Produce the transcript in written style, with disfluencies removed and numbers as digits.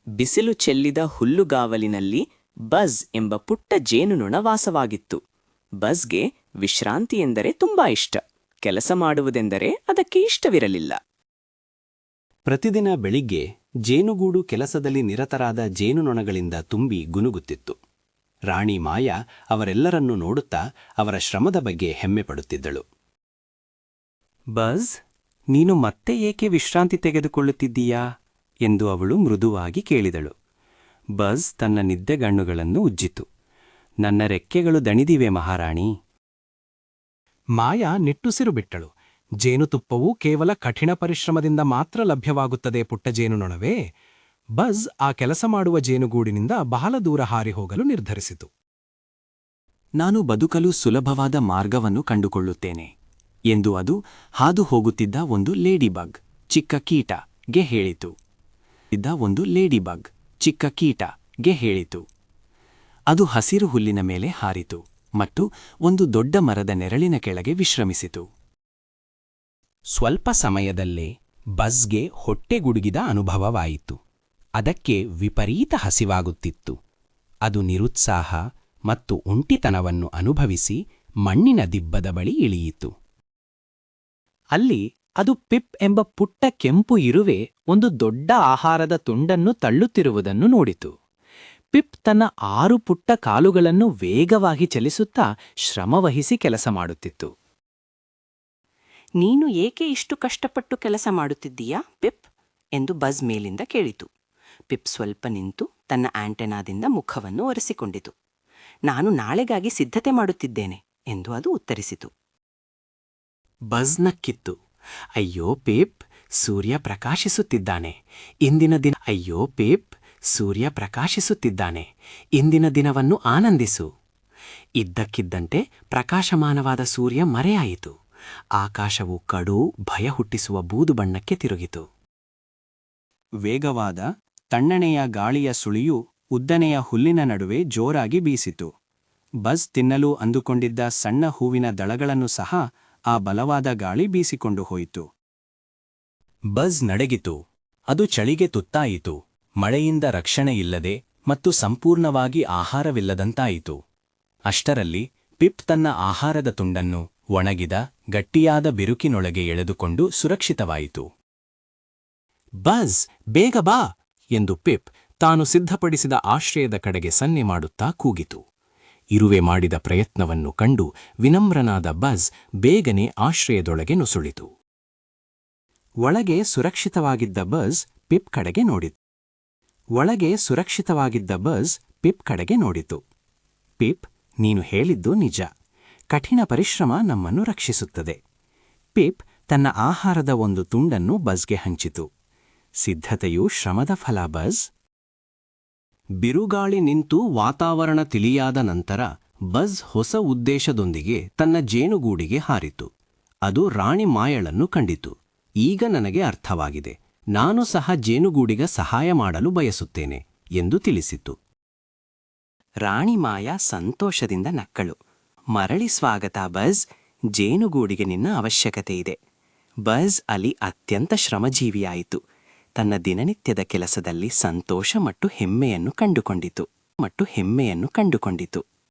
ಬಿಸಿಲು ಚೆಲ್ಲಿದ ಹುಲ್ಲುಗಾವಲಿನಲ್ಲಿ ಬಜ್ ಎಂಬ ಪುಟ್ಟ ಜೇನುನೊಣ ವಾಸವಾಗಿತ್ತು. ಬಜ್ಗೆ ವಿಶ್ರಾಂತಿ ಎಂದರೆ ತುಂಬಾ ಇಷ್ಟ. ಕೆಲಸ ಮಾಡುವುದೆಂದರೆ ಅದಕ್ಕೆ ಇಷ್ಟವಿರಲಿಲ್ಲ. ಪ್ರತಿದಿನ ಬೆಳಿಗ್ಗೆ ಜೇನುಗೂಡು ಕೆಲಸದಲ್ಲಿ ನಿರತರಾದ ಜೇನುನೊಣಗಳಿಂದ ತುಂಬಿ ಗುನುಗುತ್ತಿತ್ತು. ರಾಣಿ ಮಾಯಾ ಅವರೆಲ್ಲರನ್ನೂ ನೋಡುತ್ತಾ ಅವರ ಶ್ರಮದ ಬಗ್ಗೆ ಹೆಮ್ಮೆಪಡುತ್ತಿದ್ದಳು. ಬಜ್, ನೀನು ಮತ್ತೆ ಏಕೆ ವಿಶ್ರಾಂತಿ ತೆಗೆದುಕೊಳ್ಳುತ್ತಿದ್ದೀಯಾ ಎಂದು ಅವಳು ಮೃದುವಾಗಿ ಕೇಳಿದಳು. ಬಜ್ ತನ್ನ ನಿದ್ದೆಗಣ್ಣುಗಳನ್ನು ಉಜ್ಜಿತು. ನನ್ನ ರೆಕ್ಕೆಗಳು ದಣಿದಿವೆ ಮಹಾರಾಣಿ. ಮಾಯಾ ನಿಟ್ಟುಸಿರು ಬಿಟ್ಟಳು. ಜೇನುತುಪ್ಪವು ಕೇವಲ ಕಠಿಣ ಪರಿಶ್ರಮದಿಂದ ಮಾತ್ರ ಲಭ್ಯವಾಗುತ್ತದೆ ಪುಟ್ಟ ಜೇನುನೊಣವೇ. ಬಜ್ ಆ ಕೆಲಸ ಮಾಡುವ ಜೇನುಗೂಡಿನಿಂದ ಬಹಳ ದೂರ ಹಾರಿ ಹೋಗಲು ನಿರ್ಧರಿಸಿತು. ನಾನು ಬದುಕಲು ಸುಲಭವಾದ ಮಾರ್ಗವನ್ನು ಕಂಡುಕೊಳ್ಳುತ್ತೇನೆ ಎಂದು ಅದು ಹಾದು ಹೋಗುತ್ತಿದ್ದ ಒಂದು ಲೇಡಿಬಗ್ ಚಿಕ್ಕ ಕೀಟಗೆ ಹೇಳಿತು. ಅದು ಹಸಿರು ಹುಲ್ಲಿನ ಮೇಲೆ ಹಾರಿತು ಮತ್ತು ಒಂದು ದೊಡ್ಡ ಮರದ ನೆರಳಿನ ಕೆಳಗೆ ವಿಶ್ರಮಿಸಿತು. ಸ್ವಲ್ಪ ಸಮಯದಲ್ಲೇ ಬಜ್ಗೆ ಹೊಟ್ಟೆಗುಡುಗಿದ ಅನುಭವವಾಯಿತು. ಅದಕ್ಕೆ ವಿಪರೀತ ಹಸಿವಾಗುತ್ತಿತ್ತು. ಅದು ನಿರುತ್ಸಾಹ ಮತ್ತು ಒಂಟಿತನವನ್ನು ಅನುಭವಿಸಿ ಮಣ್ಣಿನ ದಿಬ್ಬದ ಬಳಿ ಇಳಿಯಿತು. ಅಲ್ಲಿ ಅದು ಪಿಪ್ ಎಂಬ ಪುಟ್ಟ ಕೆಂಪು ಇರುವೆ ಒಂದು ದೊಡ್ಡ ಆಹಾರದ ತುಂಡನ್ನು ತಳ್ಳುತ್ತಿರುವುದನ್ನು ನೋಡಿತು. ಪಿಪ್ ತನ್ನ 6 ಪುಟ್ಟ ಕಾಲುಗಳನ್ನು ವೇಗವಾಗಿ ಚಲಿಸುತ್ತಾ ಶ್ರಮವಹಿಸಿ ಕೆಲಸ ಮಾಡುತ್ತಿತ್ತು. ನೀನು ಏಕೆ ಇಷ್ಟು ಕಷ್ಟಪಟ್ಟು ಕೆಲಸ ಮಾಡುತ್ತಿದ್ದೀಯಾ ಪಿಪ್ ಎಂದು ಬಜ್ ಮೇಲಿಂದ ಕೇಳಿತು. ಪಿಪ್ ಸ್ವಲ್ಪ ನಿಂತು ತನ್ನ ಆಂಟೆನಾದಿಂದ ಮುಖವನ್ನು ಒರೆಸಿಕೊಂಡಿತು. ನಾನು ನಾಳೆಗಾಗಿ ಸಿದ್ಧತೆ ಮಾಡುತ್ತಿದ್ದೇನೆ ಎಂದು ಅದು ಉತ್ತರಿಸಿತು. ಬಜ್ ನಕ್ಕಿತ್ತು. ಅಯ್ಯೋ ಪಿಪ್, ಸೂರ್ಯ ಪ್ರಕಾಶಿಸುತ್ತಿದ್ದಾನೆ. ಇಂದಿನ ದಿನವನ್ನು ಆನಂದಿಸು. ಇದ್ದಕ್ಕಿದ್ದಂತೆ ಪ್ರಕಾಶಮಾನವಾದ ಸೂರ್ಯ ಮರೆಯಾಯಿತು. ಆಕಾಶವು ಕಡು ಭಯ ಹುಟ್ಟಿಸುವ ಬೂದು ಬಣ್ಣಕ್ಕೆ ತಿರುಗಿತು. ವೇಗವಾದ ತಣ್ಣನೆಯ ಗಾಳಿಯ ಸುಳಿಯು ಉದ್ದನೆಯ ಹುಲ್ಲಿನ ನಡುವೆ ಜೋರಾಗಿ ಬೀಸಿತು. ಬಜ್ ತಿನ್ನಲು ಅಂದುಕೊಂಡಿದ್ದ ಸಣ್ಣ ಹೂವಿನ ದಳಗಳನ್ನು ಸಹ ಆ ಬಲವಾದ ಗಾಳಿ ಬೀಸಿಕೊಂಡು ಹೋಯಿತು. ಬಜ್ ನಡಗಿತು. ಅದು ಚಳಿಗೆ ತುತ್ತಾಯಿತು. ಮಳೆಯಿಂದ ರಕ್ಷಣೆಯಿಲ್ಲದೆ ಮತ್ತು ಸಂಪೂರ್ಣವಾಗಿ ಆಹಾರವಿಲ್ಲದಂತಾಯಿತು. ಅಷ್ಟರಲ್ಲಿ ಪಿಪ್ ತನ್ನ ಆಹಾರದ ತುಂಡನ್ನು ಒಣಗಿದ ಗಟ್ಟಿಯಾದ ಬಿರುಕಿನೊಳಗೆ ಎಳೆದುಕೊಂಡು ಸುರಕ್ಷಿತವಾಯಿತು. ಬಜ್, ಬೇಗ ಬಾ ಎಂದು ಪಿಪ್ ತಾನು ಸಿದ್ಧಪಡಿಸಿದ ಆಶ್ರಯದ ಕಡೆಗೆ ಸನ್ನೆ ಮಾಡುತ್ತಾ ಕೂಗಿತು. ಇರುವೆ ಮಾಡಿದ ಪ್ರಯತ್ನವನ್ನು ಕಂಡು ವಿನಮ್ರನಾದ ಬಜ್ ಬೇಗನೆ ಆಶ್ರಯದೊಳಗೆ ನುಸುಳಿತು. ಒಳಗೆ ಸುರಕ್ಷಿತವಾಗಿದ್ದ ಬಜ್ ಪಿಪ್ ಕಡೆಗೆ ನೋಡಿತು. ಪಿಪ್, ನೀನು ಹೇಳಿದ್ದು ನಿಜ. ಕಠಿಣ ಪರಿಶ್ರಮ ನಮ್ಮನ್ನು ರಕ್ಷಿಸುತ್ತದೆ. ಪಿಪ್ ತನ್ನ ಆಹಾರದ ಒಂದು ತುಂಡನ್ನು ಬಜ್ಗೆ ಹಂಚಿತು. ಸಿದ್ಧತೆಯು ಶ್ರಮದ ಫಲ ಬಜ್. ಬಿರುಗಾಳಿ ನಿಂತು ವಾತಾವರಣ ತಿಳಿಯಾದ ನಂತರ ಬಜ್ ಹೊಸ ಉದ್ದೇಶದೊಂದಿಗೆ ತನ್ನ ಜೇನುಗೂಡಿಗೆ ಹಾರಿತು. ಅದು ರಾಣಿ ಮಾಯಳನ್ನು ಕಂಡಿತು. ಈಗ ನನಗೆ ಅರ್ಥವಾಗಿದೆ. ನಾನು ಸಹ ಜೇನುಗೂಡಿಗೆ ಸಹಾಯ ಮಾಡಲು ಬಯಸುತ್ತೇನೆ ಎಂದು ತಿಳಿಸಿತು. ರಾಣಿ ಮಾಯಾ ಸಂತೋಷದಿಂದ ನಕ್ಕಳು. ಮರಳಿ ಸ್ವಾಗತ ಬಜ್. ಜೇನುಗೂಡಿಗೆ ನಿನ್ನ ಅವಶ್ಯಕತೆ ಇದೆ. ಬಜ್ ಅಲ್ಲಿ ಅತ್ಯಂತ ಶ್ರಮಜೀವಿಯಾಯಿತು. ತನ್ನ ದಿನನಿತ್ಯದ ಕೆಲಸದಲ್ಲಿ ಸಂತೋಷ ಮತ್ತು ಹೆಮ್ಮೆಯನ್ನು ಕಂಡುಕೊಂಡಿತು.